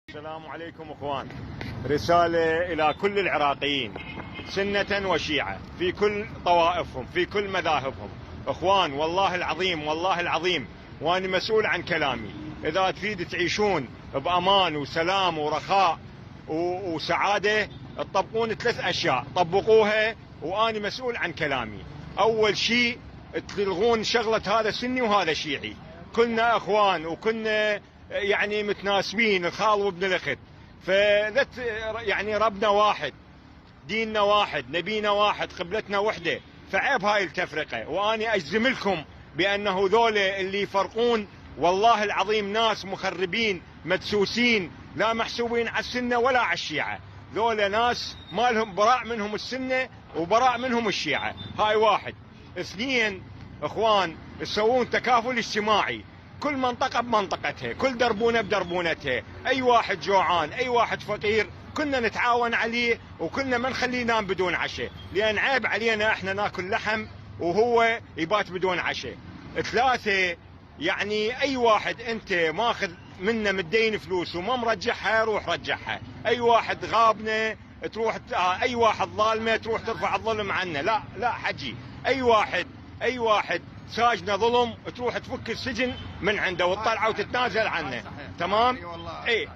السلام عليكم اخوان. رسالة الى كل العراقيين سنة وشيعة في كل طوائفهم في كل مذاهبهم. اخوان والله العظيم والله العظيم وانا مسؤول عن كلامي. اذا تريد تعيشون بامان وسلام ورخاء وسعادة تطبقون 3 اشياء طبقوها وانا مسؤول عن كلامي. اول شيء تلغون شغلة هذا سني وهذا شيعي. كلنا اخوان وكنا يعني متناسبين الخال وابن الاخت. يعني ربنا واحد، ديننا واحد، نبينا واحد، قبلتنا وحده، فعيب هاي التفرقه. واني اجزم لكم بانه ذولا اللي يفرقون والله العظيم ناس مخربين مدسوسين لا محسوبين على السنه ولا على الشيعه. ذولا ناس ما لهم براء منهم السنه وبراء منهم الشيعه. هاي واحد. 2 اخوان تسوون تكافل اجتماعي، كل منطقة بمنطقتها، كل دربونة بدربونتها، أي واحد جوعان أي واحد فقير كنا نتعاون عليه وكنا ما نخليه ينام بدون عشاء، لأن عيب علينا احنا ناكل لحم وهو يبات بدون عشاء. 3 يعني أي واحد أنت ماخذ منه مدين فلوس وما مرجعها روح رجعها. أي واحد غابنا تروح، أي واحد ظالمه تروح ترفع الظلم عنه. لا حجي، أي واحد ساجنا ظلم تروح تفك السجن من عنده وتطلعه وتتنازل عنه. تمام؟ اي